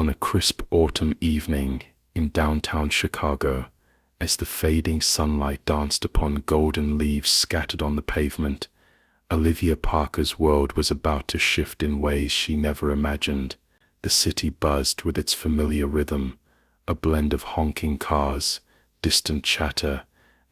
On a crisp autumn evening in downtown Chicago, as the fading sunlight danced upon golden leaves scattered on the pavement, Olivia Parker's world was about to shift in ways she never imagined. The city buzzed with its familiar rhythm, a blend of honking cars, distant chatter,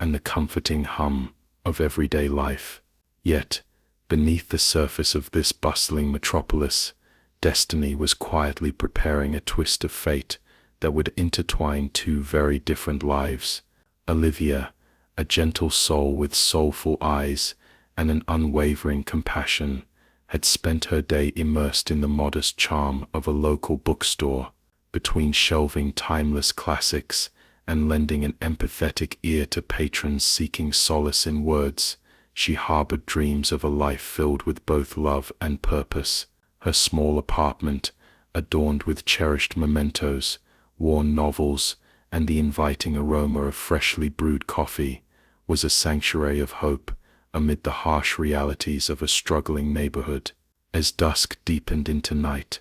and the comforting hum of everyday life. Yet, beneath the surface of this bustling metropolis, destiny was quietly preparing a twist of fate that would intertwine two very different lives. Olivia, a gentle soul with soulful eyes and an unwavering compassion, had spent her day immersed in the modest charm of a local bookstore, between shelving timeless classics and lending an empathetic ear to patrons seeking solace in words. She harbored dreams of a life filled with both love and purpose. Her small apartment, adorned with cherished mementos, worn novels, and the inviting aroma of freshly brewed coffee, was a sanctuary of hope amid the harsh realities of a struggling neighborhood. As dusk deepened into night,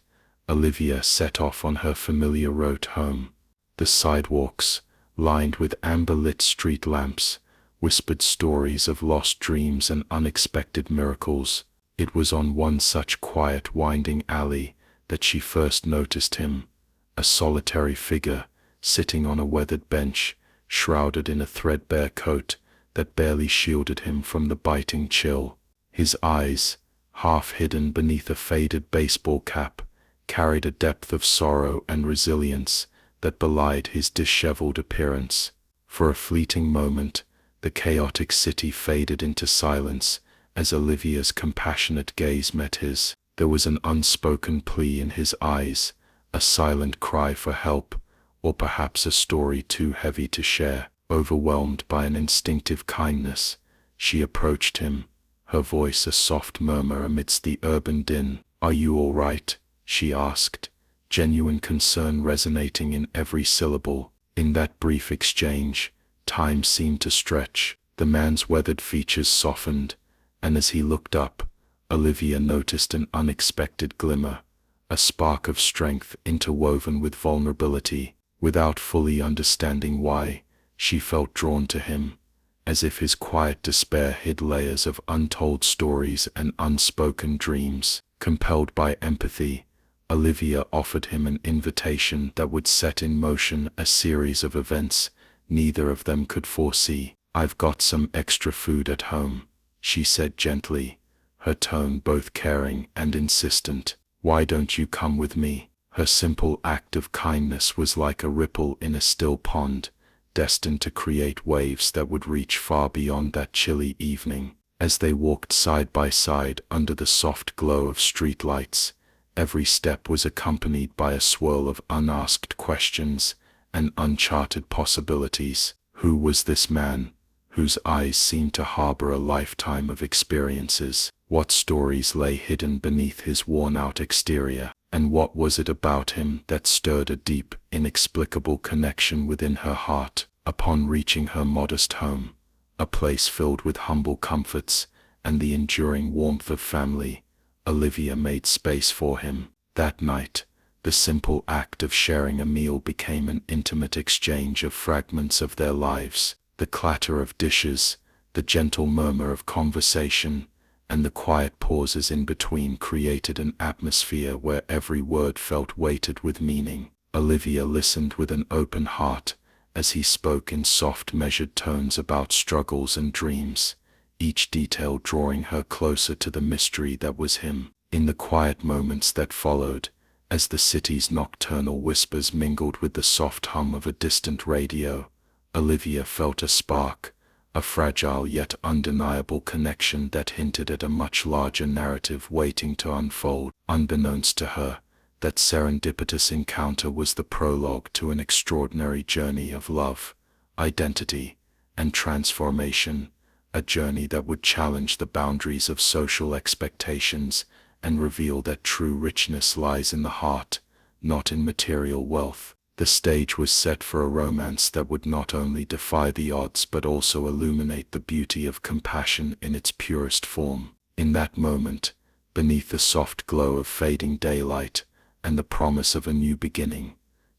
Olivia set off on her familiar road home. The sidewalks, lined with amber-lit street lamps, whispered stories of lost dreams and unexpected miracles. It was on one such quiet, winding alley that she first noticed him, a solitary figure, sitting on a weathered bench, shrouded in a threadbare coat that barely shielded him from the biting chill. His eyes, half hidden beneath a faded baseball cap, carried a depth of sorrow and resilience that belied his disheveled appearance. For a fleeting moment, the chaotic city faded into silence as Olivia's compassionate gaze met his. There was an unspoken plea in his eyes, a silent cry for help, or perhaps a story too heavy to share. Overwhelmed by an instinctive kindness, she approached him, her voice a soft murmur amidst the urban din. "Are you all right?" she asked, genuine concern resonating in every syllable. In that brief exchange, time seemed to stretch. The man's weathered features softened, and as he looked up, Olivia noticed an unexpected glimmer, a spark of strength interwoven with vulnerability. Without fully understanding why, she felt drawn to him, as if his quiet despair hid layers of untold stories and unspoken dreams. Compelled by empathy, Olivia offered him an invitation that would set in motion a series of events neither of them could foresee. "I've got some extra food at home," she said gently, her tone both caring and insistent. "Why don't you come with me?" Her simple act of kindness was like a ripple in a still pond, destined to create waves that would reach far beyond that chilly evening. As they walked side by side under the soft glow of streetlights, every step was accompanied by a swirl of unasked questions and uncharted possibilities. Who was this man, whose eyes seemed to harbor a lifetime of experiences? What stories lay hidden beneath his worn-out exterior? And what was it about him that stirred a deep, inexplicable connection within her heart? Upon reaching her modest home, a place filled with humble comforts and the enduring warmth of family, Olivia made space for him. That night, the simple act of sharing a meal became an intimate exchange of fragments of their lives. The clatter of dishes, the gentle murmur of conversation, and the quiet pauses in between created an atmosphere where every word felt weighted with meaning. Olivia listened with an open heart as he spoke in soft, measured tones about struggles and dreams, each detail drawing her closer to the mystery that was him. In the quiet moments that followed, as the city's nocturnal whispers mingled with the soft hum of a distant radio, Olivia felt a spark, a fragile yet undeniable connection that hinted at a much larger narrative waiting to unfold. Unbeknownst to her, that serendipitous encounter was the prologue to an extraordinary journey of love, identity, and transformation, a journey that would challenge the boundaries of social expectations and reveal that true richness lies in the heart, not in material wealth. The stage was set for a romance that would not only defy the odds but also illuminate the beauty of compassion in its purest form. In that moment, beneath the soft glow of fading daylight, and the promise of a new beginning.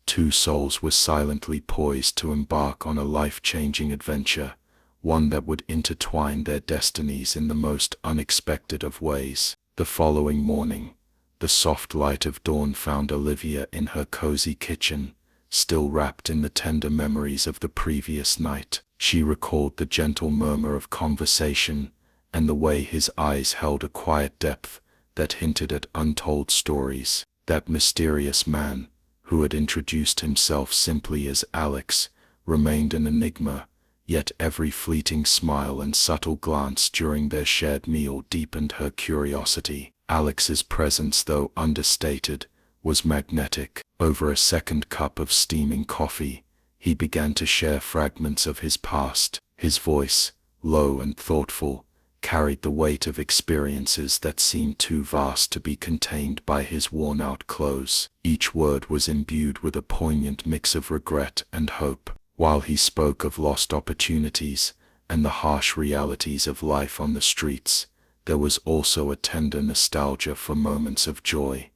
Two souls were silently poised to embark on a life-changing adventure, one that would intertwine their destinies in the most unexpected of ways. The following morning, the soft light of dawn found Olivia in her cozy kitchen, still wrapped in the tender memories of the previous night. She recalled the gentle murmur of conversation, and the way his eyes held a quiet depth that hinted at untold stories. That mysterious man, who had introduced himself simply as Alex, remained an enigma, yet every fleeting smile and subtle glance during their shared meal deepened her curiosity. Alex's presence, though understated, was magnetic. Over a second cup of steaming coffee, he began to share fragments of his past. His voice, low and thoughtful, carried the weight of experiences that seemed too vast to be contained by his worn-out clothes. Each word was imbued with a poignant mix of regret and hope. While he spoke of lost opportunities and the harsh realities of life on the streets, there was also a tender nostalgia for moments of joy,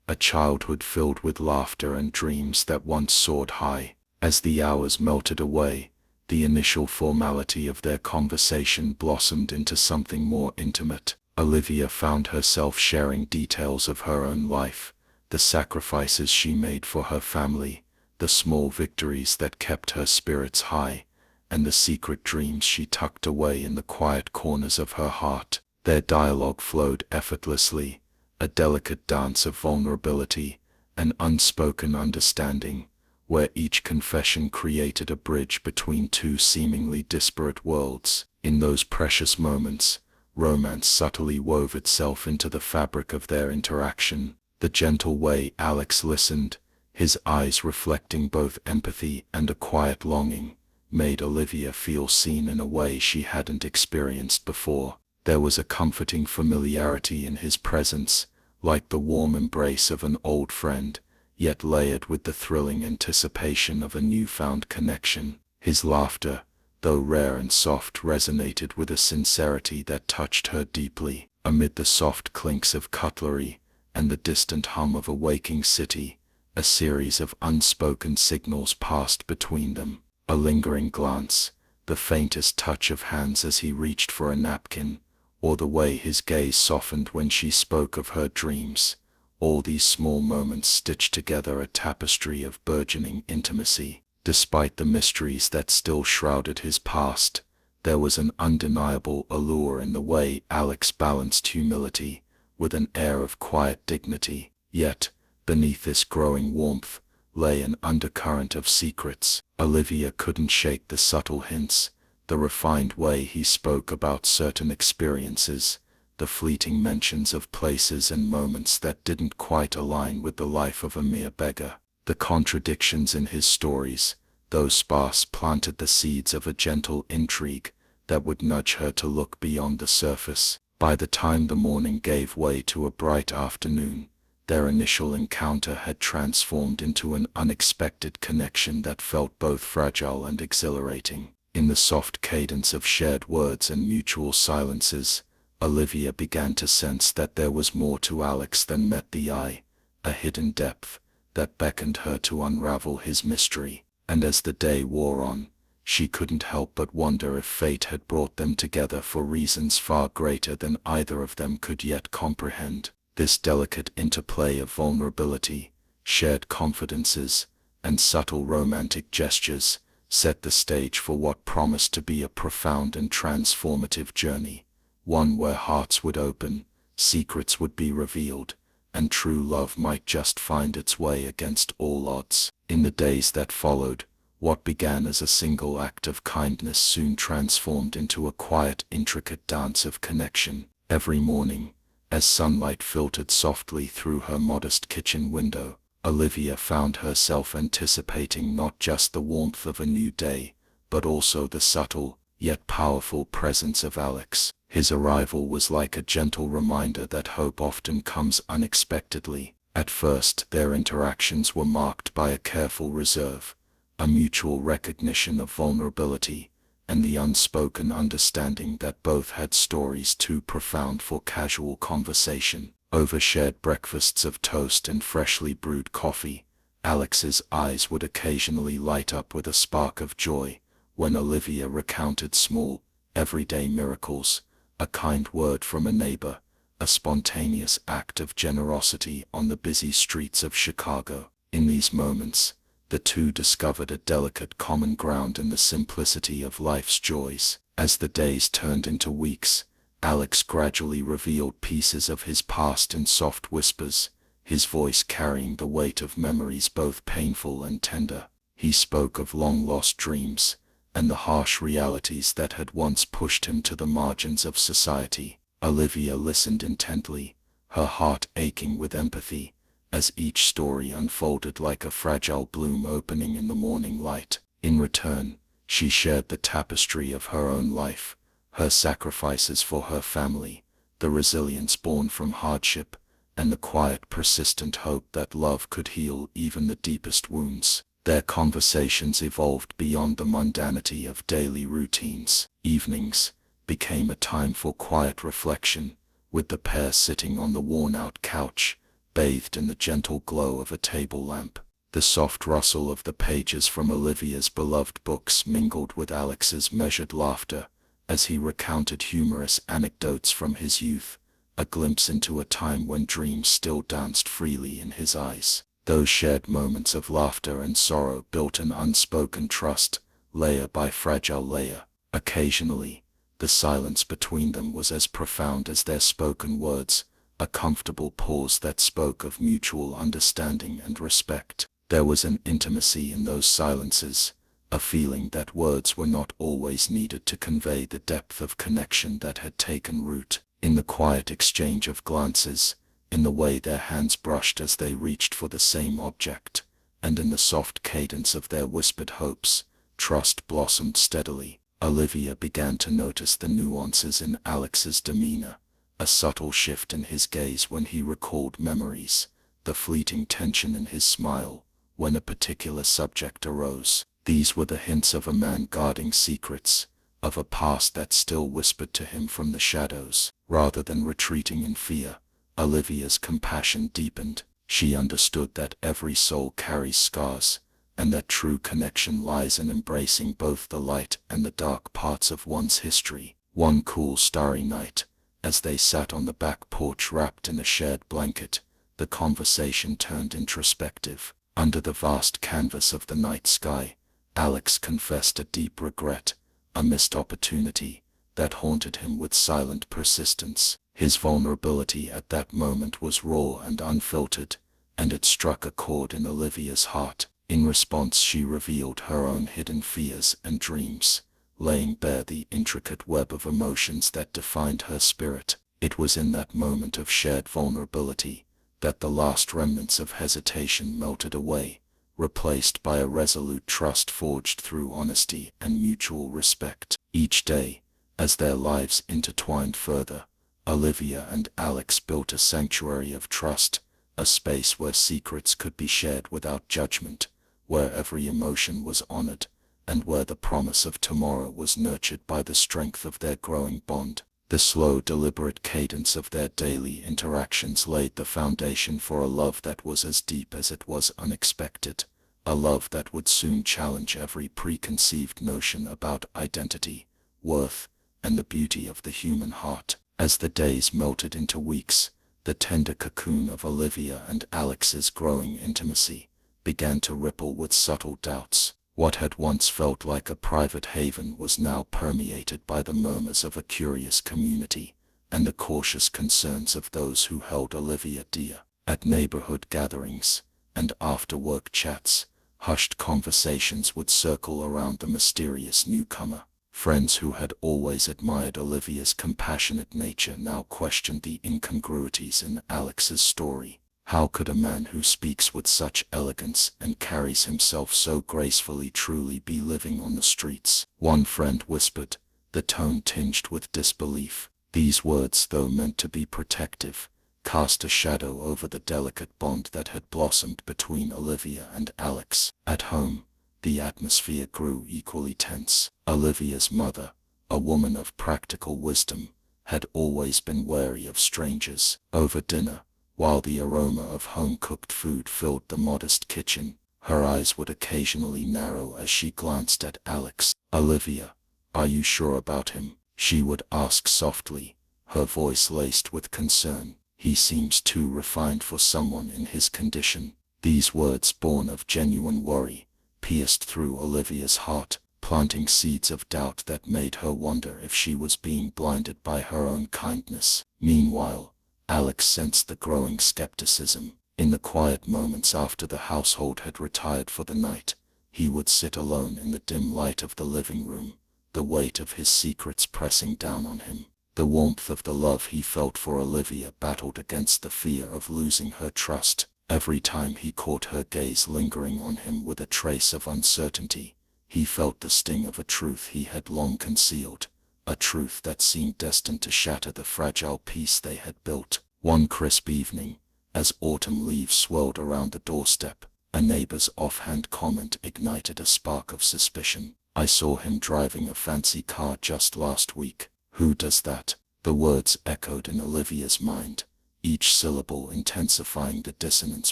a childhood filled with laughter and dreams that once soared high. As the hours melted away, the initial formality of their conversation blossomed into something more intimate. Olivia found herself sharing details of her own life, the sacrifices she made for her family, the small victories that kept her spirits high, and the secret dreams she tucked away in the quiet corners of her heart. Their dialogue flowed effortlessly, a delicate dance of vulnerability and unspoken understanding, where each confession created a bridge between two seemingly disparate worlds. In those precious moments, romance subtly wove itself into the fabric of their interaction. The gentle way Alex listened, his eyes reflecting both empathy and a quiet longing, made Olivia feel seen in a way she hadn't experienced before. There was a comforting familiarity in his presence, like the warm embrace of an old friend, yet layered with the thrilling anticipation of a newfound connection. His laughter, though rare and soft, resonated with a sincerity that touched her deeply. Amid the soft clinks of cutlery and the distant hum of a waking city, a series of unspoken signals passed between them. A lingering glance, the faintest touch of hands as he reached for a napkin, or the way his gaze softened when she spoke of her dreams. All these small moments stitched together a tapestry of burgeoning intimacy. Despite the mysteries that still shrouded his past, there was an undeniable allure in the way Alex balanced humility with an air of quiet dignity. Yet, beneath this growing warmth, lay an undercurrent of secrets. Olivia couldn't shake the subtle hints, the refined way he spoke about certain experiences, the fleeting mentions of places and moments that didn't quite align with the life of a mere beggar. The contradictions in his stories, though sparse, planted the seeds of a gentle intrigue that would nudge her to look beyond the surface. By the time the morning gave way to a bright afternoon, their initial encounter had transformed into an unexpected connection that felt both fragile and exhilarating. In the soft cadence of shared words and mutual silences, Olivia began to sense that there was more to Alex than met the eye, a hidden depth that beckoned her to unravel his mystery. And as the day wore on, she couldn't help but wonder if fate had brought them together for reasons far greater than either of them could yet comprehend. This delicate interplay of vulnerability, shared confidences, and subtle romantic gestures set the stage for what promised to be a profound and transformative journey, one where hearts would open, secrets would be revealed, and true love might just find its way against all odds. In the days that followed, what began as a single act of kindness soon transformed into a quiet, intricate dance of connection. Every morning, as sunlight filtered softly through her modest kitchen window, Olivia found herself anticipating not just the warmth of a new day, but also the subtle, yet powerful presence of Alex. His arrival was like a gentle reminder that hope often comes unexpectedly. At first, their interactions were marked by a careful reserve, a mutual recognition of vulnerability, and the unspoken understanding that both had stories too profound for casual conversation. Over shared breakfasts of toast and freshly brewed coffee, Alex's eyes would occasionally light up with a spark of joy when Olivia recounted small, everyday miracles, a kind word from a neighbor, a spontaneous act of generosity on the busy streets of Chicago. In these moments, the two discovered a delicate common ground in the simplicity of life's joys. As the days turned into weeks, Alex gradually revealed pieces of his past in soft whispers, his voice carrying the weight of memories both painful and tender. He spoke of long-lost dreams, and the harsh realities that had once pushed him to the margins of society. Olivia listened intently, her heart aching with empathy, as each story unfolded like a fragile bloom opening in the morning light. In return, she shared the tapestry of her own life, her sacrifices for her family, the resilience born from hardship, and the quiet, persistent hope that love could heal even the deepest wounds. Their conversations evolved beyond the mundanity of daily routines. Evenings became a time for quiet reflection, with the pair sitting on the worn-out couch, bathed in the gentle glow of a table lamp. The soft rustle of the pages from Olivia's beloved books mingled with Alex's measured laughter as he recounted humorous anecdotes from his youth, a glimpse into a time when dreams still danced freely in his eyes. Those shared moments of laughter and sorrow built an unspoken trust, layer by fragile layer. Occasionally, the silence between them was as profound as their spoken words, a comfortable pause that spoke of mutual understanding and respect. There was an intimacy in those silences, a feeling that words were not always needed to convey the depth of connection that had taken root. In the quiet exchange of glances, in the way their hands brushed as they reached for the same object, and in the soft cadence of their whispered hopes, trust blossomed steadily. Olivia began to notice the nuances in Alex's demeanor, a subtle shift in his gaze when he recalled memories, the fleeting tension in his smile when a particular subject arose. These were the hints of a man guarding secrets, of a past that still whispered to him from the shadows. Rather than retreating in fear, Olivia's compassion deepened. She understood that every soul carries scars, and that true connection lies in embracing both the light and the dark parts of one's history. One cool starry night, as they sat on the back porch wrapped in a shared blanket, the conversation turned introspective. Under the vast canvas of the night sky, Alex confessed a deep regret, a missed opportunity that haunted him with silent persistence. His vulnerability at that moment was raw and unfiltered, and it struck a chord in Olivia's heart. In response, she revealed her own hidden fears and dreams, laying bare the intricate web of emotions that defined her spirit. It was in that moment of shared vulnerability that the last remnants of hesitation melted away, replaced by a resolute trust forged through honesty and mutual respect. Each day, as their lives intertwined further, Olivia and Alex built a sanctuary of trust, a space where secrets could be shared without judgment, where every emotion was honored, and where the promise of tomorrow was nurtured by the strength of their growing bond. The slow, deliberate cadence of their daily interactions laid the foundation for a love that was as deep as it was unexpected, a love that would soon challenge every preconceived notion about identity, worth, and the beauty of the human heart. As the days melted into weeks, the tender cocoon of Olivia and Alex's growing intimacy began to ripple with subtle doubts. What had once felt like a private haven was now permeated by the murmurs of a curious community and the cautious concerns of those who held Olivia dear. At neighborhood gatherings and after-work chats, hushed conversations would circle around the mysterious newcomer. Friends who had always admired Olivia's compassionate nature now questioned the incongruities in Alex's story. How could a man who speaks with such elegance and carries himself so gracefully truly be living on the streets? One friend whispered, the tone tinged with disbelief. These words, though meant to be protective, cast a shadow over the delicate bond that had blossomed between Olivia and Alex. At home, the atmosphere grew equally tense. Olivia's mother, a woman of practical wisdom, had always been wary of strangers. Over dinner, while the aroma of home-cooked food filled the modest kitchen, her eyes would occasionally narrow as she glanced at Alex. "Olivia, are you sure about him?" she would ask softly, her voice laced with concern. "He seems too refined for someone in his condition." These words, born of genuine worry, pierced through Olivia's heart, planting seeds of doubt that made her wonder if she was being blinded by her own kindness. Meanwhile, Alex sensed the growing skepticism. In the quiet moments after the household had retired for the night, he would sit alone in the dim light of the living room, the weight of his secrets pressing down on him. The warmth of the love he felt for Olivia battled against the fear of losing her trust. Every time he caught her gaze lingering on him with a trace of uncertainty, he felt the sting of a truth he had long concealed, a truth that seemed destined to shatter the fragile peace they had built. One crisp evening, as autumn leaves swirled around the doorstep, a neighbor's offhand comment ignited a spark of suspicion. "I saw him driving a fancy car just last week. Who does that?" The words echoed in Olivia's mind, each syllable intensifying the dissonance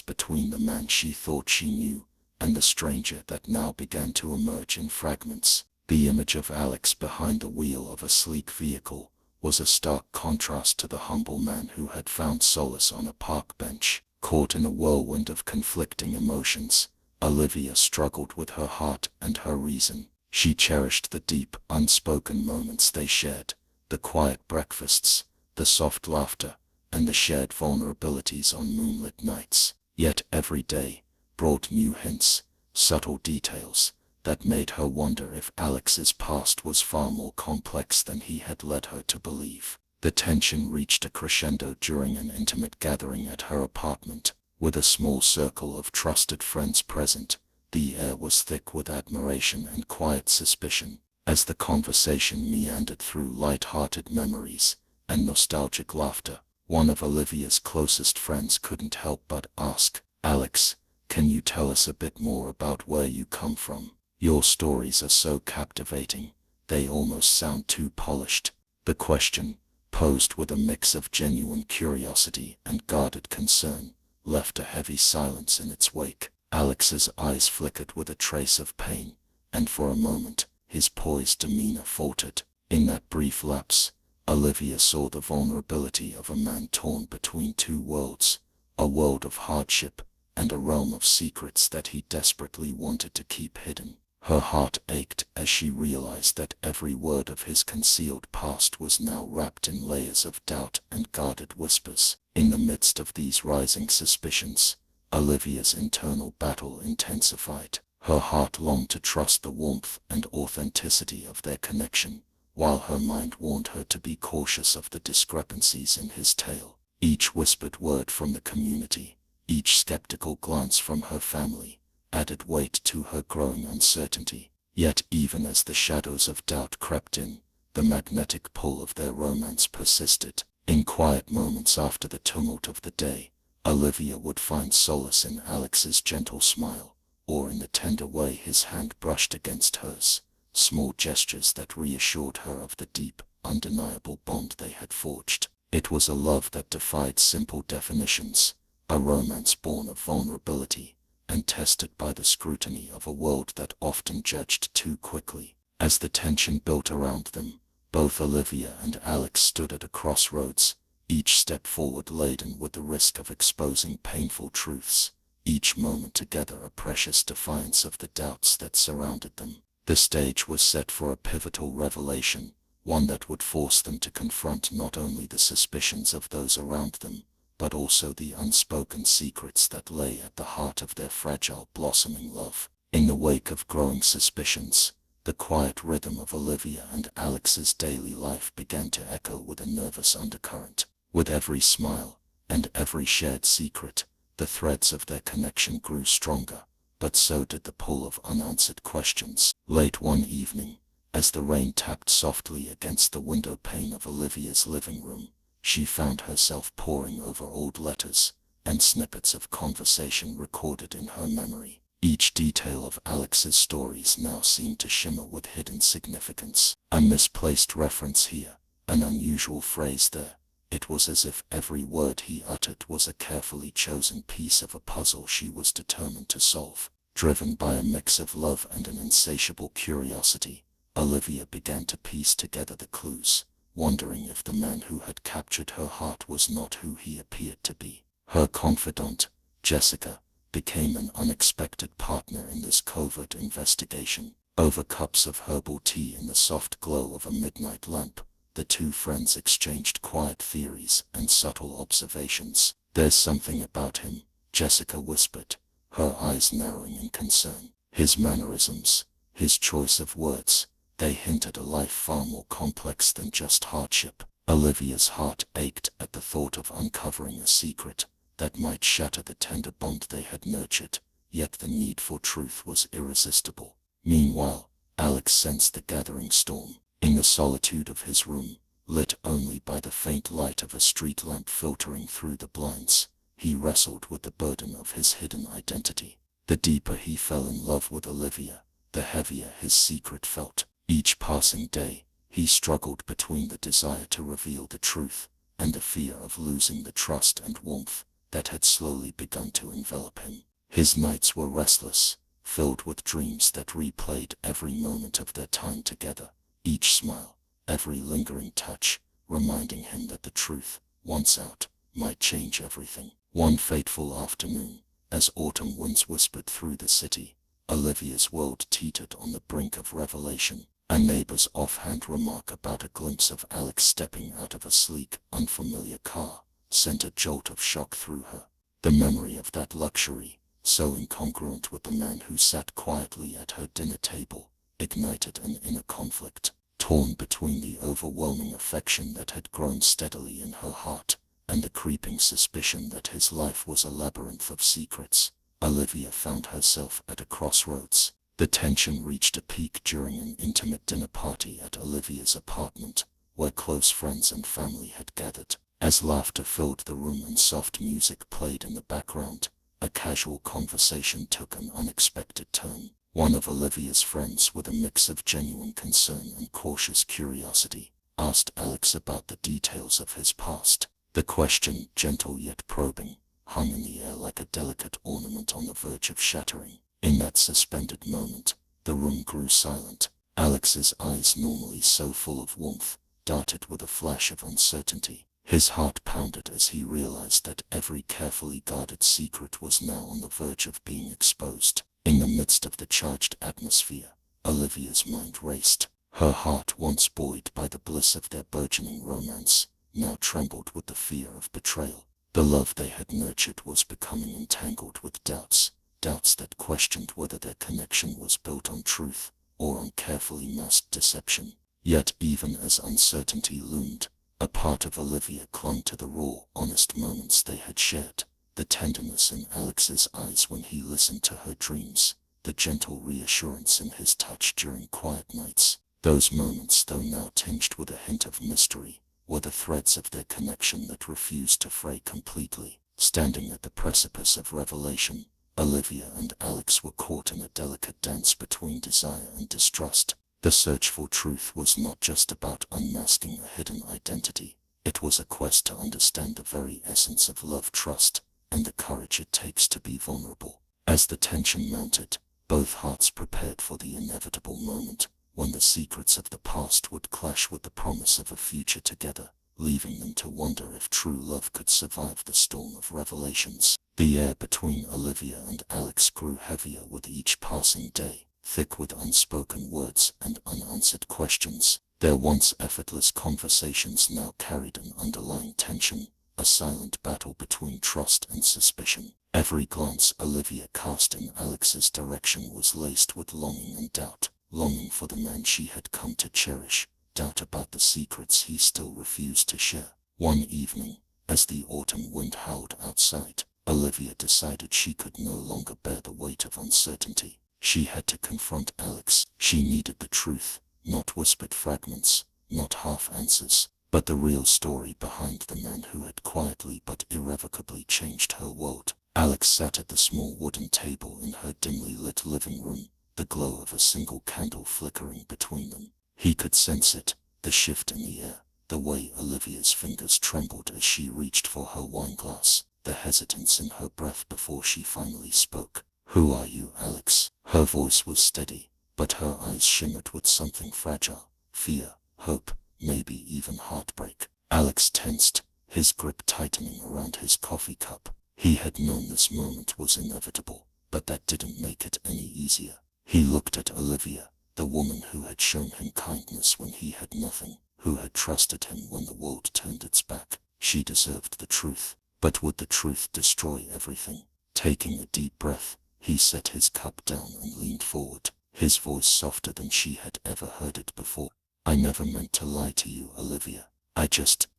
between the man she thought she knew and the stranger that now began to emerge in fragments. The image of Alex behind the wheel of a sleek vehicle was a stark contrast to the humble man who had found solace on a park bench. Caught in a whirlwind of conflicting emotions, Olivia struggled with her heart and her reason. She cherished the deep, unspoken moments they shared, the quiet breakfasts, the soft laughter, and the shared vulnerabilities on moonlit nights. Yet every day brought new hints, subtle details, that made her wonder if Alex's past was far more complex than he had led her to believe. The tension reached a crescendo during an intimate gathering at her apartment. With a small circle of trusted friends present, the air was thick with admiration and quiet suspicion. As the conversation meandered through light-hearted memories and nostalgic laughter, one of Olivia's closest friends couldn't help but ask, "Alex, can you tell us a bit more about where you come from? Your stories are so captivating, they almost sound too polished." The question, posed with a mix of genuine curiosity and guarded concern, left a heavy silence in its wake. Alex's eyes flickered with a trace of pain, and for a moment, his poised demeanor faltered. In that brief lapse, Olivia saw the vulnerability of a man torn between two worlds, a world of hardship and a realm of secrets that he desperately wanted to keep hidden. Her heart ached as she realized that every word of his concealed past was now wrapped in layers of doubt and guarded whispers. In the midst of these rising suspicions, Olivia's internal battle intensified. Her heart longed to trust the warmth and authenticity of their connection, while her mind warned her to be cautious of the discrepancies in his tale. Each whispered word from the community, each skeptical glance from her family, added weight to her growing uncertainty. Yet even as the shadows of doubt crept in, the magnetic pull of their romance persisted. In quiet moments after the tumult of the day, Olivia would find solace in Alex's gentle smile, or in the tender way his hand brushed against hers, small gestures that reassured her of the deep, undeniable bond they had forged. It was a love that defied simple definitions, a romance born of vulnerability, and tested by the scrutiny of a world that often judged too quickly. As the tension built around them, both Olivia and Alex stood at a crossroads, each step forward laden with the risk of exposing painful truths, each moment together a precious defiance of the doubts that surrounded them. The stage was set for a pivotal revelation, one that would force them to confront not only the suspicions of those around them, but also the unspoken secrets that lay at the heart of their fragile, blossoming love. In the wake of growing suspicions, the quiet rhythm of Olivia and Alex's daily life began to echo with a nervous undercurrent. With every smile and every shared secret, the threads of their connection grew stronger, but so did the pull of unanswered questions. Late one evening, as the rain tapped softly against the window pane of Olivia's living room, she found herself poring over old letters and snippets of conversation recorded in her memory. Each detail of Alex's stories now seemed to shimmer with hidden significance. A misplaced reference here, an unusual phrase there. It was as if every word he uttered was a carefully chosen piece of a puzzle she was determined to solve. Driven by a mix of love and an insatiable curiosity, Olivia began to piece together the clues, wondering if the man who had captured her heart was not who he appeared to be. Her confidant, Jessica, became an unexpected partner in this covert investigation. Over cups of herbal tea in the soft glow of a midnight lamp, the two friends exchanged quiet theories and subtle observations. "There's something about him," Jessica whispered, her eyes narrowing in concern. "His mannerisms, his choice of words, they hint at a life far more complex than just hardship." Olivia's heart ached at the thought of uncovering a secret that might shatter the tender bond they had nurtured, yet the need for truth was irresistible. Meanwhile, Alex sensed the gathering storm. In the solitude of his room, lit only by the faint light of a street lamp filtering through the blinds, he wrestled with the burden of his hidden identity. The deeper he fell in love with Olivia, the heavier his secret felt. Each passing day, he struggled between the desire to reveal the truth and the fear of losing the trust and warmth that had slowly begun to envelop him. His nights were restless, filled with dreams that replayed every moment of their time together, each smile, every lingering touch, reminding him that the truth, once out, might change everything. One fateful afternoon, as autumn winds whispered through the city, Olivia's world teetered on the brink of revelation. A neighbor's offhand remark about a glimpse of Alex stepping out of a sleek, unfamiliar car sent a jolt of shock through her. The memory of that luxury, so incongruent with the man who sat quietly at her dinner table, ignited an inner conflict. Torn between the overwhelming affection that had grown steadily in her heart and the creeping suspicion that his life was a labyrinth of secrets, Olivia found herself at a crossroads. The tension reached a peak during an intimate dinner party at Olivia's apartment, where close friends and family had gathered. As laughter filled the room and soft music played in the background, a casual conversation took an unexpected turn. One of Olivia's friends, with a mix of genuine concern and cautious curiosity, asked Alex about the details of his past. The question, gentle yet probing, hung in the air like a delicate ornament on the verge of shattering. In that suspended moment, the room grew silent. Alex's eyes, normally so full of warmth, darted with a flash of uncertainty. His heart pounded as he realized that every carefully guarded secret was now on the verge of being exposed. In the midst of the charged atmosphere, Olivia's mind raced. Her heart, once buoyed by the bliss of their burgeoning romance, now trembled with the fear of betrayal. The love they had nurtured was becoming entangled with doubts that questioned whether their connection was built on truth or on carefully masked deception. Yet even as uncertainty loomed, a part of Olivia clung to the raw, honest moments they had shared. The tenderness in Alex's eyes when he listened to her dreams, the gentle reassurance in his touch during quiet nights. Those moments, though now tinged with a hint of mystery, were the threads of their connection that refused to fray completely. Standing at the precipice of revelation, Olivia and Alex were caught in a delicate dance between desire and distrust. The search for truth was not just about unmasking a hidden identity. It was a quest to understand the very essence of love, trust, and the courage it takes to be vulnerable. As the tension mounted, both hearts prepared for the inevitable moment when the secrets of the past would clash with the promise of a future together, leaving them to wonder if true love could survive the storm of revelations. The air between Olivia and Alex grew heavier with each passing day, thick with unspoken words and unanswered questions. Their once effortless conversations now carried an underlying tension, a silent battle between trust and suspicion. Every glance Olivia cast in Alex's direction was laced with longing and doubt, longing for the man she had come to cherish, doubt about the secrets he still refused to share. One evening, as the autumn wind howled outside, Olivia decided she could no longer bear the weight of uncertainty. She had to confront Alex. She needed the truth, not whispered fragments, not half answers, but the real story behind the man who had quietly but irrevocably changed her world. Alex sat at the small wooden table in her dimly lit living room, the glow of a single candle flickering between them. He could sense it, the shift in the air, The way Olivia's fingers trembled as she reached for her wineglass, the hesitance in her breath before she finally spoke. "Who are you, Alex?" Her voice was steady, but her eyes shimmered with something fragile. Fear, hope, maybe even heartbreak. Alex tensed, his grip tightening around his coffee cup. He had known this moment was inevitable, but that didn't make it any easier. He looked at Olivia, the woman who had shown him kindness when he had nothing, who had trusted him when the world turned its back. She deserved the truth, but would the truth destroy everything? Taking a deep breath, he set his cup down and leaned forward, his voice softer than she had ever heard it before. "I never meant to lie to you, Olivia.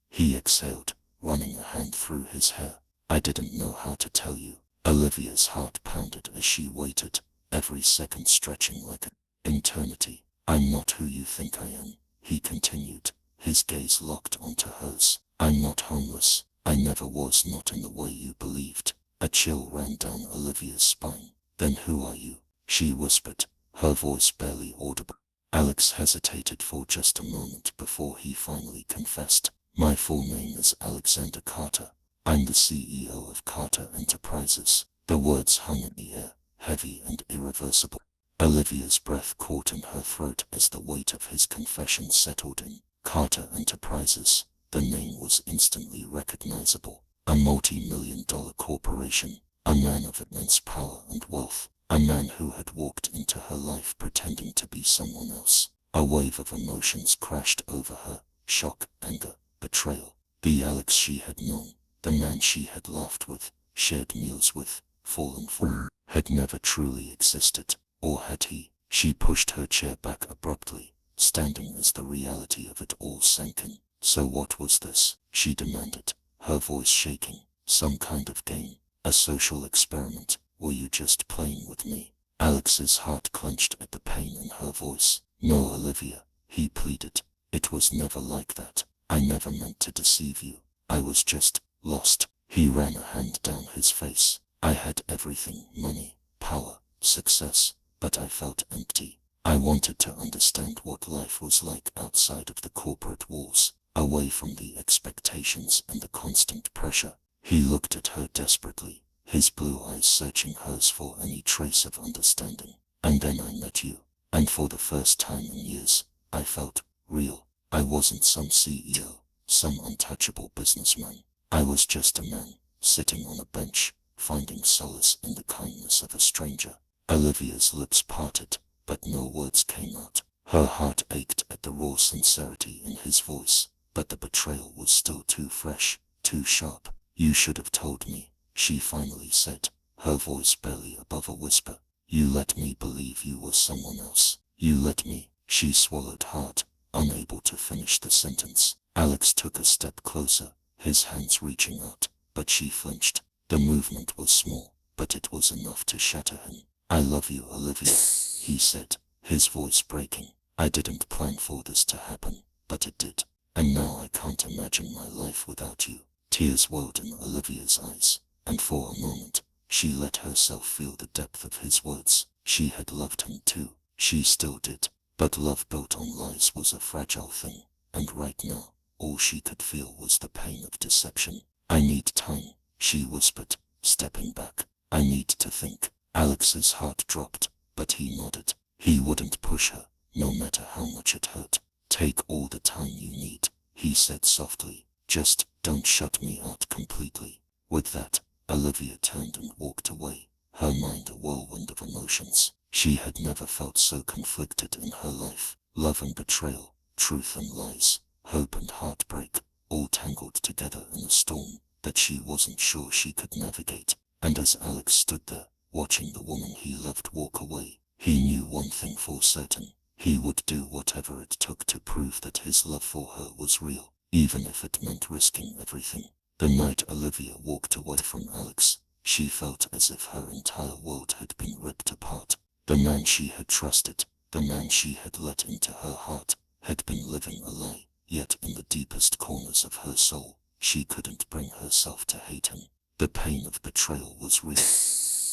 He exhaled, running a hand through his hair. "I didn't know how to tell you." Olivia's heart pounded as she waited, every second stretching like an eternity. "I'm not who you think I am," he continued, his gaze locked onto hers. "I'm not homeless. I never was, not in the way you believed." A chill ran down Olivia's spine. "Then who are you?" she whispered, her voice barely audible. Alex hesitated for just a moment before he finally confessed. "My full name is Alexander Carter. I'm the CEO of Carter Enterprises." The words hung in the air, heavy and irreversible. Olivia's breath caught in her throat as the weight of his confession settled in. Carter Enterprises. The name was instantly recognizable. A multi-million-dollar corporation. A man of immense power and wealth. A man who had walked into her life pretending to be someone else. A wave of emotions crashed over her. Shock, anger, betrayal. The Alex she had known, the man she had laughed with, shared meals with, fallen for, had never truly existed. Or had he? She pushed her chair back abruptly, standing as the reality of it all sank in. "So what was this?" she demanded, her voice shaking. "Some kind of game? A social experiment? Were you just playing with me?" Alex's heart clenched at the pain in her voice. "No, Olivia," he pleaded. "It was never like that. I never meant to deceive you. I was just lost." He ran a hand down his face. "I had everything, money, power, success, but I felt empty. I wanted to understand what life was like outside of the corporate walls, away from the expectations and the constant pressure." He looked at her desperately, his blue eyes searching hers for any trace of understanding. "And then I met you, and for the first time in years, I felt real. I wasn't some CEO, some untouchable businessman. I was just a man, sitting on a bench, finding solace in the kindness of a stranger." Olivia's lips parted, but no words came out. Her heart ached at the raw sincerity in his voice, but the betrayal was still too fresh, too sharp. "You should have told me," she finally said, her voice barely above a whisper. "You let me believe you were someone else. You let me." She swallowed hard, unable to finish the sentence. Alex took a step closer, his hands reaching out, but she flinched. The movement was small, but it was enough to shatter him. "I love you, Olivia," he said, his voice breaking. "I didn't plan for this to happen, but it did. And now I can't imagine my life without you." Tears welled in Olivia's eyes, and for a moment, she let herself feel the depth of his words. She had loved him too. She still did. But love built on lies was a fragile thing, and right now, all she could feel was the pain of deception. "I need time," she whispered, stepping back. "I need to think." Alex's heart dropped, but he nodded. He wouldn't push her, no matter how much it hurt. "Take all the time you need," he said softly. "Just don't shut me out completely." With that, Olivia turned and walked away, her mind a whirlwind of emotions. She had never felt so conflicted in her life. Love and betrayal, truth and lies, hope and heartbreak, all tangled together in a storm that she wasn't sure she could navigate. And as Alex stood there, watching the woman he loved walk away, he knew one thing for certain. He would do whatever it took to prove that his love for her was real, even if it meant risking everything. The night Olivia walked away from Alex, she felt as if her entire world had been ripped apart. The man she had trusted, the man she had let into her heart, had been living a lie, yet in the deepest corners of her soul, she couldn't bring herself to hate him. The pain of betrayal was real,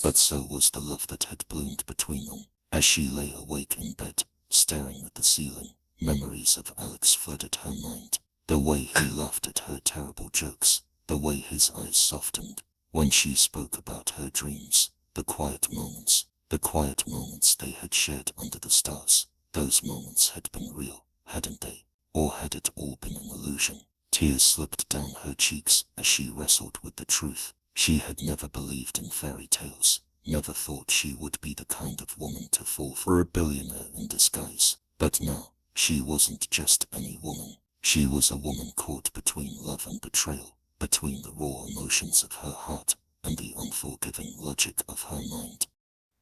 but so was the love that had bloomed between them. As she lay awake in bed, staring at the ceiling, memories of Alex flooded her mind. The way he laughed at her terrible jokes, the way his eyes softened when she spoke about her dreams, the quiet moments they had shared under the stars. Those moments had been real, hadn't they? Or had it all been an illusion? Tears slipped down her cheeks as she wrestled with the truth. She had never believed in fairy tales, never thought she would be the kind of woman to fall for a billionaire in disguise. But now, she wasn't just any woman. She was a woman caught between love and betrayal, between the raw emotions of her heart and the unforgiving logic of her mind.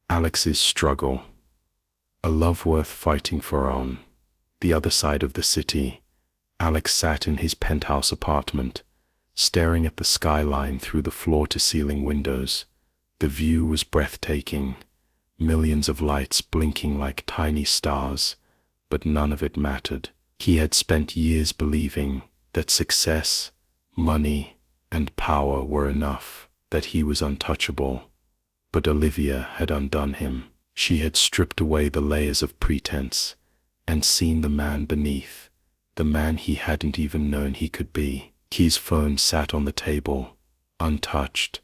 Alex's struggle. A love worth fighting for. On the other side of the city, Alex sat in his penthouse apartment, staring at the skyline through the floor-to-ceiling windows. The view was breathtaking, millions of lights blinking like tiny stars, but none of it mattered. He had spent years believing that success, money, and power were enough, that he was untouchable. But Olivia had undone him. She had stripped away the layers of pretense and seen the man beneath, the man he hadn't even known he could be. His phone sat on the table, untouched,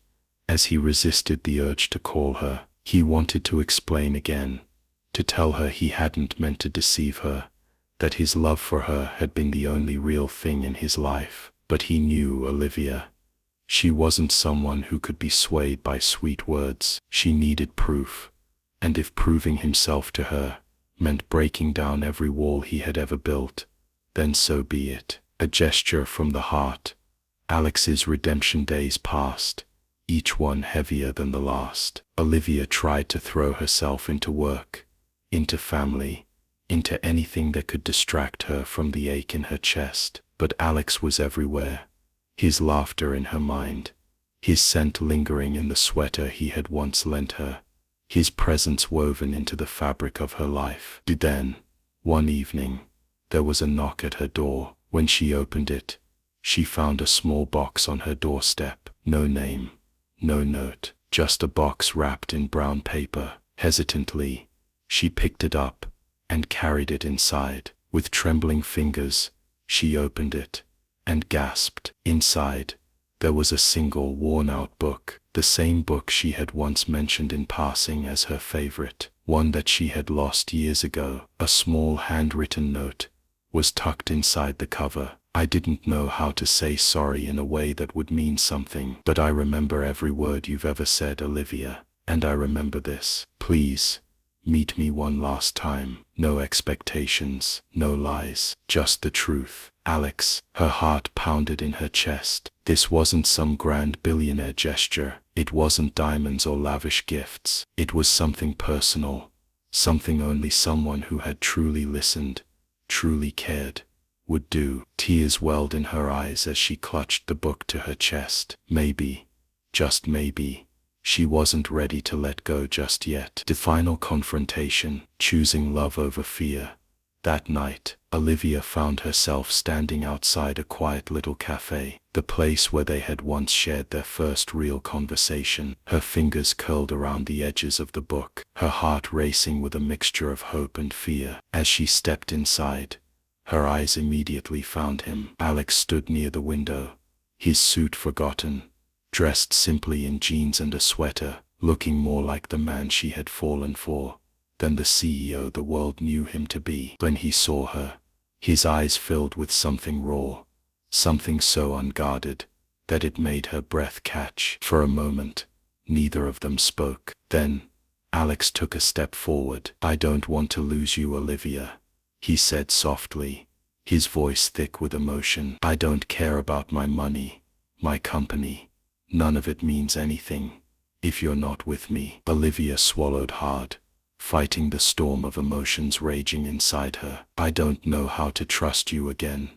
as he resisted the urge to call her. He wanted to explain again, to tell her he hadn't meant to deceive her, that his love for her had been the only real thing in his life. But he knew Olivia. She wasn't someone who could be swayed by sweet words. She needed proof, and if proving himself to her meant breaking down every wall he had ever built, then so be it. A gesture from the heart. Alex's redemption days passed, each one heavier than the last. Olivia tried to throw herself into work, into family, into anything that could distract her from the ache in her chest. But Alex was everywhere, his laughter in her mind, his scent lingering in the sweater he had once lent her, his presence woven into the fabric of her life. Then, one evening, there was a knock at her door. When she opened it, she found a small box on her doorstep. No name, no note, just a box wrapped in brown paper. Hesitantly, she picked it up and carried it inside. With trembling fingers, she opened it and gasped. Inside, there was a single worn-out book, the same book she had once mentioned in passing as her favorite, one that she had lost years ago. A small handwritten note was tucked inside the cover. I didn't know how to say sorry in a way that would mean something, but I remember every word you've ever said, Olivia, and I remember this. Please, meet me one last time. No expectations, no lies, just the truth. Alex, her heart pounded in her chest. This wasn't some grand billionaire gesture. It wasn't diamonds or lavish gifts. It was something personal, something only someone who had truly listened, truly cared, would do. Tears welled in her eyes as she clutched the book to her chest. Maybe, just maybe, she wasn't ready to let go just yet. The final confrontation, choosing love over fear. That night, Olivia found herself standing outside a quiet little cafe, the place where they had once shared their first real conversation. Her fingers curled around the edges of the book, her heart racing with a mixture of hope and fear. As she stepped inside, her eyes immediately found him. Alex stood near the window, his suit forgotten, dressed simply in jeans and a sweater, looking more like the man she had fallen for than the CEO the world knew him to be. When he saw her, his eyes filled with something raw, something so unguarded that it made her breath catch. For a moment, neither of them spoke. Then, Alex took a step forward. I don't want to lose you, Olivia, he said softly, his voice thick with emotion. I don't care about my money, my company. None of it means anything if you're not with me. Olivia swallowed hard, fighting the storm of emotions raging inside her. I don't know how to trust you again,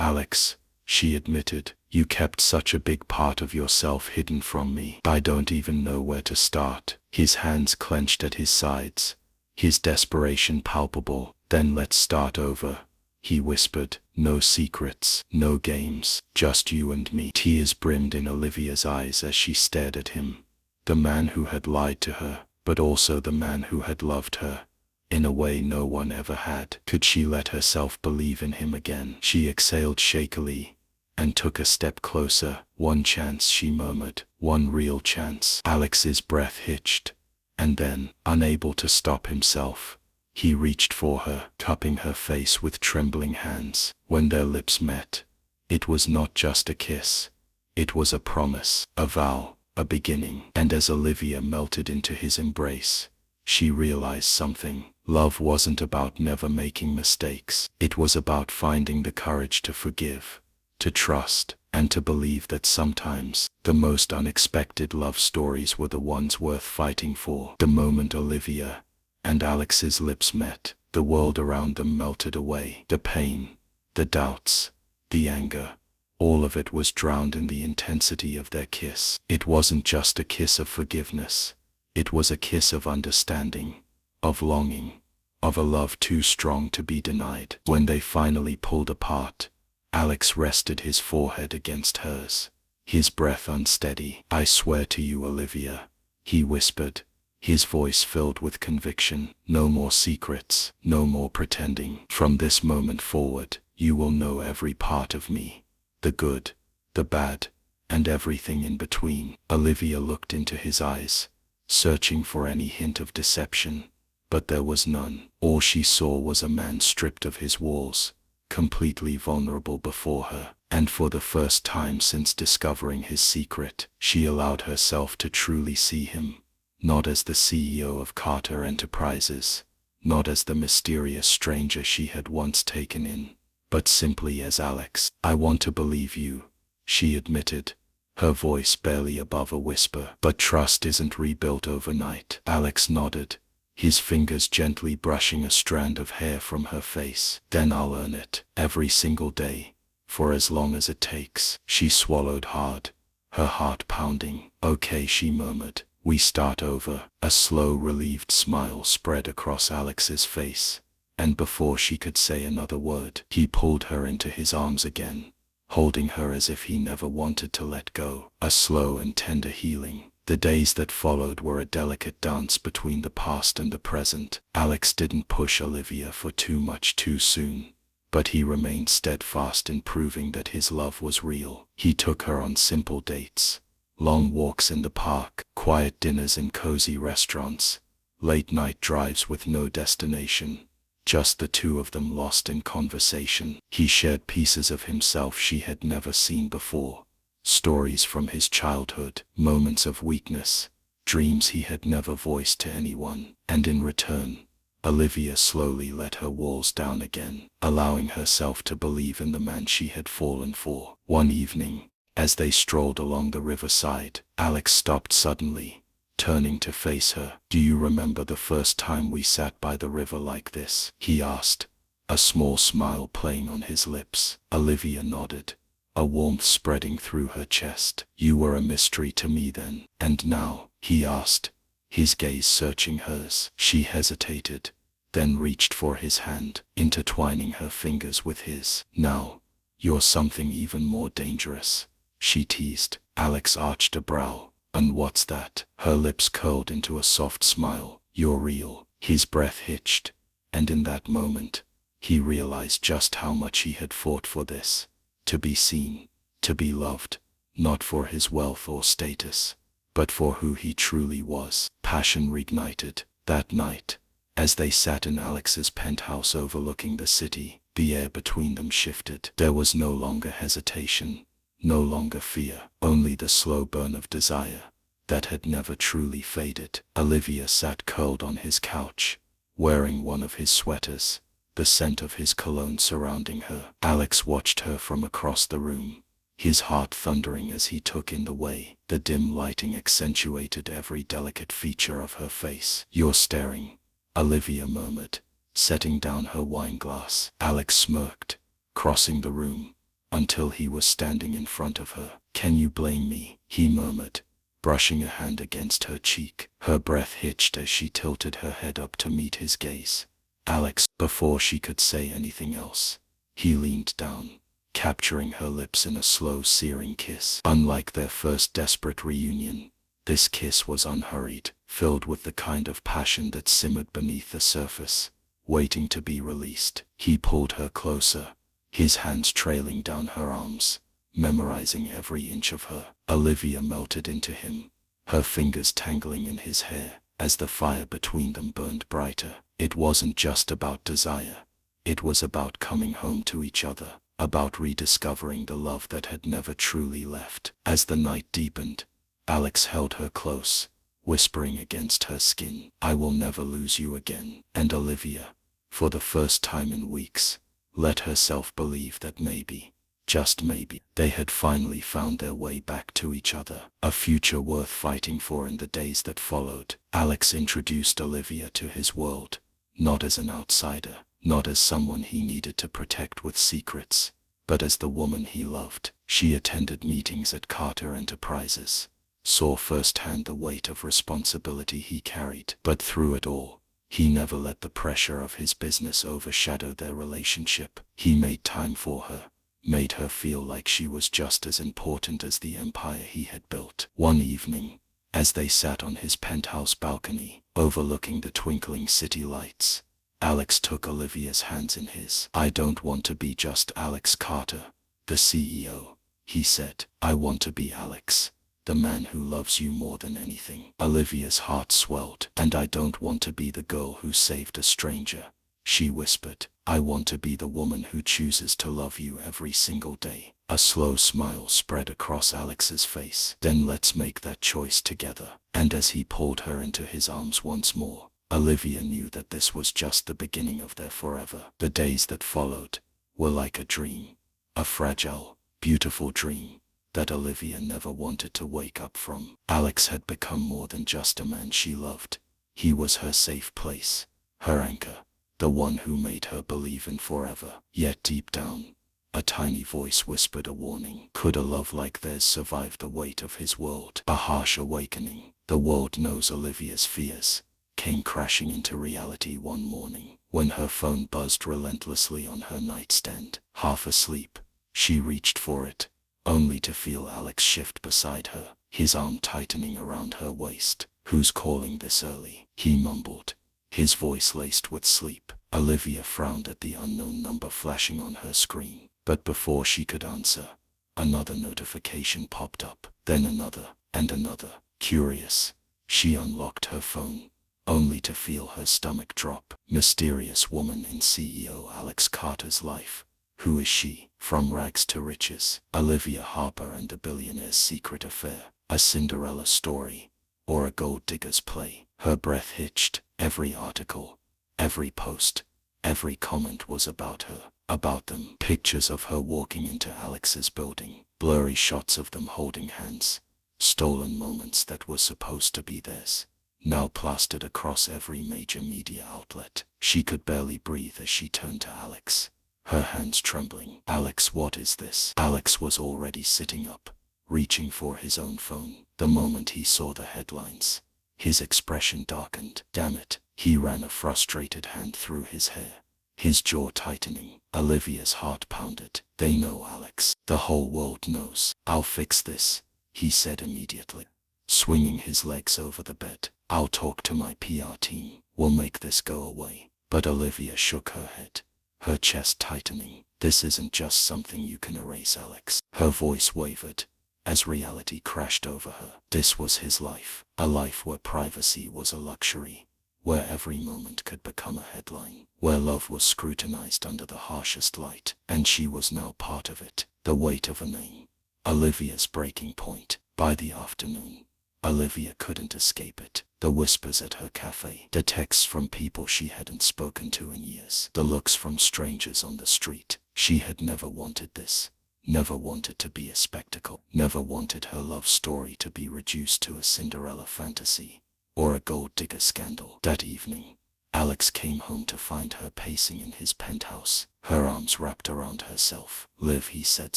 Alex, she admitted. You kept such a big part of yourself hidden from me. I don't even know where to start. His hands clenched at his sides, his desperation palpable. Then let's start over, he whispered. No secrets, no games, just you and me. Tears brimmed in Olivia's eyes as she stared at him, the man who had lied to her, but also the man who had loved her, in a way no one ever had. Could she let herself believe in him again? She exhaled shakily and took a step closer. One chance, she murmured. One real chance. Alex's breath hitched, and then, unable to stop himself, he reached for her, cupping her face with trembling hands. When their lips met, it was not just a kiss. It was a promise, a vow, a beginning. And as Olivia melted into his embrace, she realized something. Love wasn't about never making mistakes. It was about finding the courage to forgive, to trust, and to believe that sometimes the most unexpected love stories were the ones worth fighting for. The moment Olivia and Alex's lips met, the world around them melted away. The pain, the doubts, the anger, all of it was drowned in the intensity of their kiss. It wasn't just a kiss of forgiveness. It was a kiss of understanding, of longing, of a love too strong to be denied. When they finally pulled apart, Alex rested his forehead against hers, his breath unsteady. "I swear to you, Olivia," he whispered, his voice filled with conviction. "No more secrets, no more pretending. From this moment forward, you will know every part of me, the good, the bad, and everything in between." Olivia looked into his eyes, searching for any hint of deception, but there was none. All she saw was a man stripped of his walls, completely vulnerable before her, and for the first time since discovering his secret, she allowed herself to truly see him, not as the CEO of Carter Enterprises, not as the mysterious stranger she had once taken in, but simply as Alex. "I want to believe you," she admitted, her voice barely above a whisper. "But trust isn't rebuilt overnight." Alex nodded, his fingers gently brushing a strand of hair from her face. "Then I'll earn it, every single day, for as long as it takes." She swallowed hard, her heart pounding. "Okay," she murmured, "we start over." A slow, relieved smile spread across Alex's face, and before she could say another word, he pulled her into his arms again, holding her as if he never wanted to let go. A slow and tender healing. The days that followed were a delicate dance between the past and the present. Alex didn't push Olivia for too much too soon, but he remained steadfast in proving that his love was real. He took her on simple dates, long walks in the park, quiet dinners in cozy restaurants, late-night drives with no destination, just the two of them lost in conversation. He shared pieces of himself she had never seen before. Stories from his childhood, moments of weakness, dreams he had never voiced to anyone. And in return, Olivia slowly let her walls down again, allowing herself to believe in the man she had fallen for. One evening, as they strolled along the riverside, Alex stopped suddenly, turning to face her. "Do you remember the first time we sat by the river like this?" he asked, a small smile playing on his lips. Olivia nodded, a warmth spreading through her chest. "You were a mystery to me then." "And now?" he asked, his gaze searching hers. She hesitated, then reached for his hand, intertwining her fingers with his. "Now, you're something even more dangerous," she teased. Alex arched a brow. "And what's that?" Her lips curled into a soft smile. "You're real." His breath hitched, and in that moment, he realized just how much he had fought for this. To be seen, to be loved, not for his wealth or status, but for who he truly was. Passion reignited. That night, as they sat in Alex's penthouse overlooking the city, the air between them shifted. There was no longer hesitation, no longer fear, only the slow burn of desire that had never truly faded. Olivia sat curled on his couch, wearing one of his sweaters, the scent of his cologne surrounding her. Alex watched her from across the room, his heart thundering as he took in the way. The dim lighting accentuated every delicate feature of her face. "You're staring," Olivia murmured, setting down her wine glass. Alex smirked, crossing the room, until he was standing in front of her. "Can you blame me?" he murmured, brushing a hand against her cheek. Her breath hitched as she tilted her head up to meet his gaze. "Alex." Before she could say anything else, he leaned down, capturing her lips in a slow, searing kiss. Unlike their first desperate reunion, this kiss was unhurried, filled with the kind of passion that simmered beneath the surface, waiting to be released. He pulled her closer, his hands trailing down her arms, memorizing every inch of her. Olivia melted into him, her fingers tangling in his hair, as the fire between them burned brighter. It wasn't just about desire. It was about coming home to each other, about rediscovering the love that had never truly left. As the night deepened, Alex held her close, whispering against her skin, "I will never lose you again." And Olivia, for the first time in weeks, let herself believe that maybe, just maybe, they had finally found their way back to each other, a future worth fighting for. In the days that followed, Alex introduced Olivia to his world, not as an outsider, not as someone he needed to protect with secrets, but as the woman he loved. She attended meetings at Carter Enterprises, saw firsthand the weight of responsibility he carried, but through it all, he never let the pressure of his business overshadow their relationship. He made time for her, made her feel like she was just as important as the empire he had built. One evening, as they sat on his penthouse balcony, overlooking the twinkling city lights, Alex took Olivia's hands in his. "I don't want to be just Alex Carter, the CEO," he said. "I want to be Alex, the man who loves you more than anything." Olivia's heart swelled. "And I don't want to be the girl who saved a stranger," she whispered. "I want to be the woman who chooses to love you every single day." A slow smile spread across Alex's face. "Then let's make that choice together." And as he pulled her into his arms once more, Olivia knew that this was just the beginning of their forever. The days that followed were like a dream, a fragile, beautiful dream that Olivia never wanted to wake up from. Alex had become more than just a man she loved. He was her safe place, her anchor, the one who made her believe in forever. Yet deep down, a tiny voice whispered a warning. Could a love like theirs survive the weight of his world? A harsh awakening. The world knows Olivia's fears came crashing into reality one morning, when her phone buzzed relentlessly on her nightstand. Half asleep, she reached for it, only to feel Alex shift beside her, his arm tightening around her waist. "Who's calling this early?" he mumbled, his voice laced with sleep. Olivia frowned at the unknown number flashing on her screen, but before she could answer, another notification popped up, then another, and another. Curious, she unlocked her phone, only to feel her stomach drop. Mysterious woman in CEO Alex Carter's life. Who is she? From rags to riches. Olivia Harper and the Billionaire's secret affair. A Cinderella story, or a gold digger's play. Her breath hitched. Every article, every post, every comment was about her, about them. Pictures of her walking into Alex's building, blurry shots of them holding hands, stolen moments that were supposed to be theirs, now plastered across every major media outlet. She could barely breathe as she turned to Alex, her hands trembling. "Alex, what is this?" Alex was already sitting up, reaching for his own phone. The moment he saw the headlines, his expression darkened. Damn it, he ran a frustrated hand through his hair, his jaw tightening. Olivia's heart pounded. "They know, Alex. The whole world knows." "I'll fix this," he said immediately, swinging his legs over the bed. "I'll talk to my PR team. We'll make this go away." But Olivia shook her head, her chest tightening. "This isn't just something you can erase, Alex." Her voice wavered as reality crashed over her. This was his life, a life where privacy was a luxury, where every moment could become a headline, where love was scrutinized under the harshest light, and she was now part of it. The weight of a name, Olivia's breaking point. By the afternoon, Olivia couldn't escape it. The whispers at her cafe, the texts from people she hadn't spoken to in years, the looks from strangers on the street. She had never wanted this, never wanted to be a spectacle, never wanted her love story to be reduced to a Cinderella fantasy or a gold digger scandal. That evening, Alex came home to find her pacing in his penthouse, her arms wrapped around herself. "Liv," he said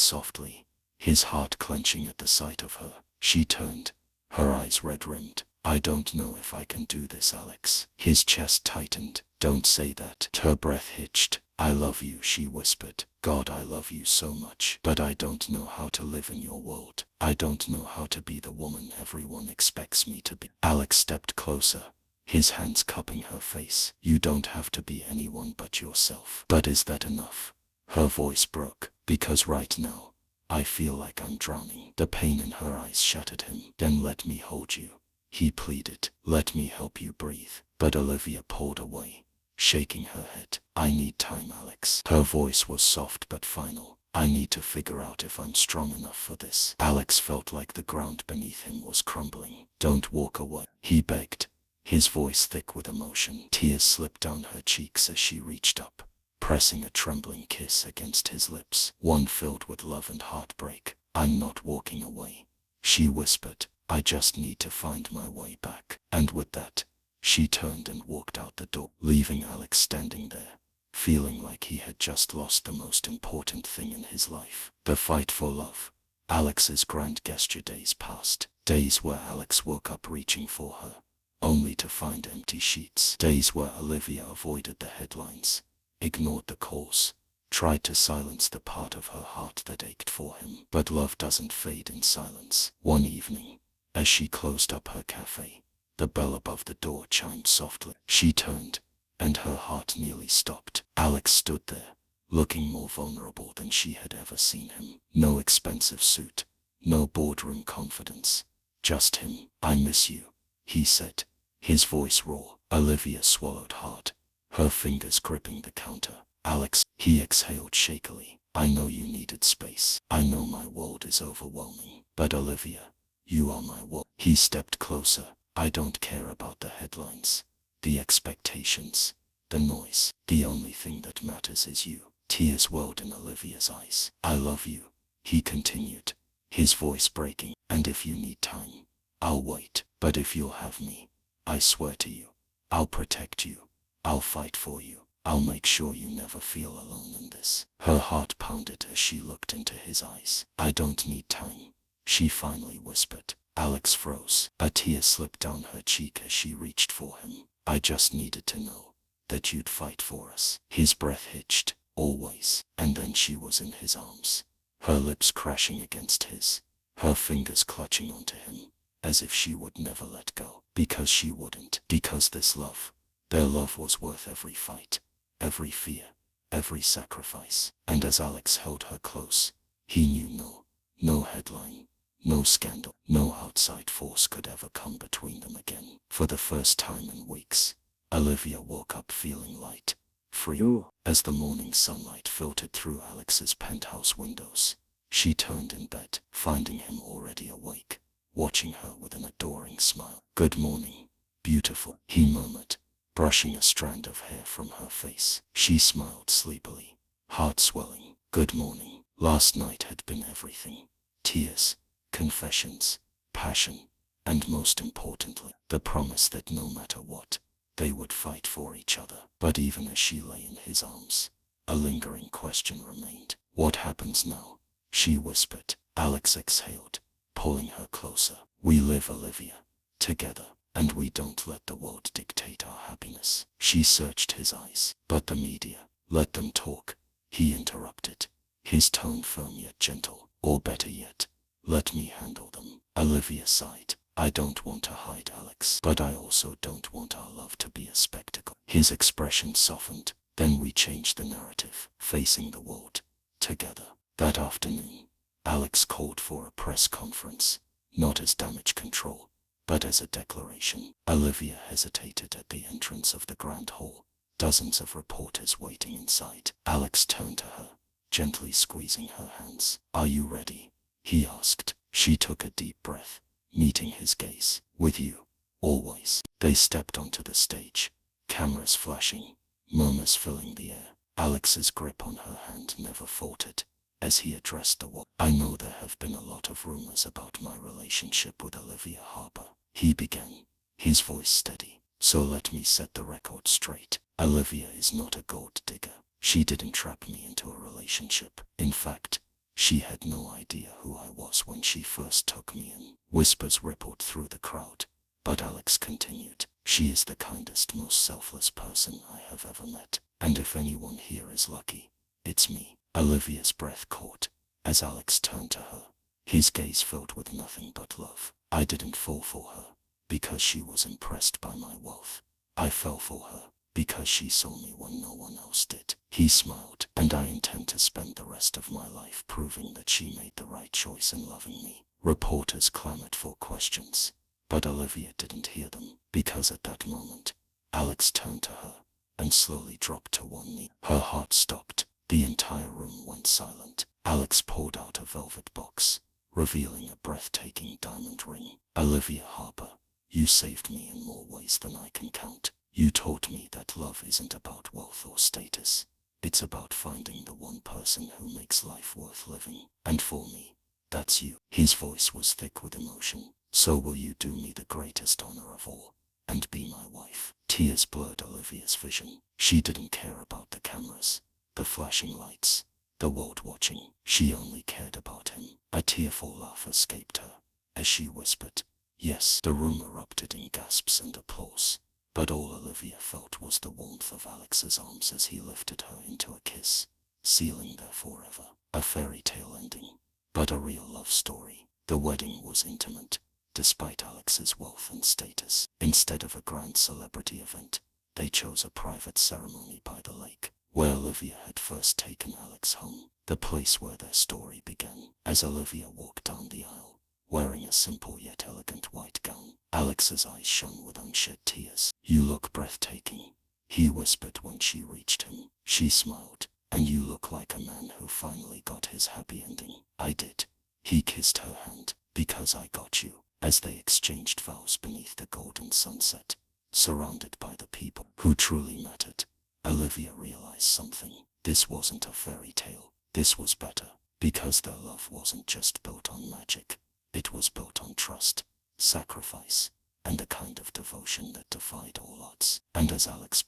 softly, his heart clenching at the sight of her. She turned, her eyes red-rimmed. "I don't know if I can do this, Alex." His chest tightened. "Don't say that." Her breath hitched. I love you, she whispered. God, I love you so much. But I don't know how to live in your world. I don't know how to be the woman everyone expects me to be. Alex stepped closer, his hands cupping her face. You don't have to be anyone but yourself. But is that enough? Her voice broke. Because right now, I feel like I'm drowning. The pain in her eyes shattered him. Then let me hold you, he pleaded. Let me help you breathe. But Olivia pulled away, shaking her head. I need time, Alex. Her voice was soft but final. I need to figure out if I'm strong enough for this. Alex felt like the ground beneath him was crumbling. Don't walk away, he begged, his voice thick with emotion. Tears slipped down her cheeks as she reached up, pressing a trembling kiss against his lips, one filled with love and heartbreak. I'm not walking away, she whispered. I just need to find my way back. And with that, she turned and walked out the door, leaving Alex standing there, feeling like he had just lost the most important thing in his life. The fight for love. Alex's grand gesture. Days passed. Days where Alex woke up reaching for her, only to find empty sheets. Days where Olivia avoided the headlines, ignored the calls, tried to silence the part of her heart that ached for him. But love doesn't fade in silence. One evening, as she closed up her cafe, the bell above the door chimed softly. She turned, and her heart nearly stopped. Alex stood there, looking more vulnerable than she had ever seen him. No expensive suit, no boardroom confidence, just him. I miss you, he said, his voice raw. Olivia swallowed hard, her fingers gripping the counter. Alex, he exhaled shakily. I know you needed space. I know my world is overwhelming. But Olivia, you are my world. He stepped closer. I don't care about the headlines, the expectations, the noise. The only thing that matters is you. Tears welled in Olivia's eyes. I love you, he continued, his voice breaking. And if you need time, I'll wait. But if you'll have me, I swear to you, I'll protect you. I'll fight for you. I'll make sure you never feel alone in this. Her heart pounded as she looked into his eyes. I don't need time, she finally whispered. Alex froze. A tear slipped down her cheek as she reached for him. I just needed to know that you'd fight for us. His breath hitched. Always. And then she was in his arms, her lips crashing against his, her fingers clutching onto him, as if she would never let go. Because she wouldn't. Because this love, their love was worth every fight, every fear, every sacrifice. And as Alex held her close, he knew no headline, no scandal, no outside force could ever come between them again. For the first time in weeks, Olivia woke up feeling light, free. As the morning sunlight filtered through Alex's penthouse windows, she turned in bed, finding him already awake, watching her with an adoring smile. Good morning, beautiful, he murmured, brushing a strand of hair from her face. She smiled sleepily, heart swelling. Good morning. Last night had been everything. Tears, confessions, passion, and most importantly, the promise that no matter what, they would fight for each other. But even as she lay in his arms, a lingering question remained. What happens now? She whispered. Alex exhaled, pulling her closer. We live, Olivia, together, and we don't let the world dictate our happiness. She searched his eyes. But the media, let them talk, he interrupted, his tone firm yet gentle. Or better yet, let me handle them. Olivia sighed. I don't want to hide, Alex, but I also don't want our love to be a spectacle. His expression softened. Then we changed the narrative, facing the world, together. That afternoon, Alex called for a press conference, not as damage control, but as a declaration. Olivia hesitated at the entrance of the grand hall, dozens of reporters waiting inside. Alex turned to her, gently squeezing her hands. Are you ready? He asked. She took a deep breath, meeting his gaze. With you, always. They stepped onto the stage, cameras flashing, murmurs filling the air. Alex's grip on her hand never faltered as he addressed the world. I know there have been a lot of rumors about my relationship with Olivia Harper, he began, his voice steady. So let me set the record straight. Olivia is not a gold digger. She didn't trap me into a relationship. In fact, she had no idea who I was when she first took me in. Whispers rippled through the crowd, but Alex continued. She is the kindest, most selfless person I have ever met. And if anyone here is lucky, it's me. Olivia's breath caught as Alex turned to her, his gaze filled with nothing but love. I didn't fall for her because she was impressed by my wealth. I fell for her because she saw me when no one else did. He smiled, and I intend to spend the rest of my life proving that she made the right choice in loving me. Reporters clamored for questions, but Olivia didn't hear them, because at that moment, Alex turned to her and slowly dropped to one knee. Her heart stopped. The entire room went silent. Alex pulled out a velvet box, revealing a breathtaking diamond ring. Olivia Harper, you saved me in more ways than I can count. You taught me that love isn't about wealth or status. It's about finding the one person who makes life worth living. And for me, that's you. His voice was thick with emotion. So will you do me the greatest honor of all, and be my wife? Tears blurred Olivia's vision. She didn't care about the cameras, the flashing lights, the world watching. She only cared about him. A tearful laugh escaped her as she whispered, yes. The room erupted in gasps and applause, but all Olivia felt was the warmth of Alex's arms as he lifted her into a kiss, sealing their forever. A fairy tale ending, but a real love story. The wedding was intimate, despite Alex's wealth and status. Instead of a grand celebrity event, they chose a private ceremony by the lake, where Olivia had first taken Alex home, the place where their story began. As Olivia walked down the aisle, wearing a simple yet elegant white gown, Alex's eyes shone with unshed tears. You look breathtaking, he whispered when she reached him. She smiled. And you look like a man who finally got his happy ending. I did. He kissed her hand. Because I got you. As they exchanged vows beneath the golden sunset, surrounded by the people who truly mattered, Olivia realized something. This wasn't a fairy tale. This was better. Because their love wasn't just built on magic. It was built on trust, sacrifice, and a kind of devotion that defied all odds. And as Alex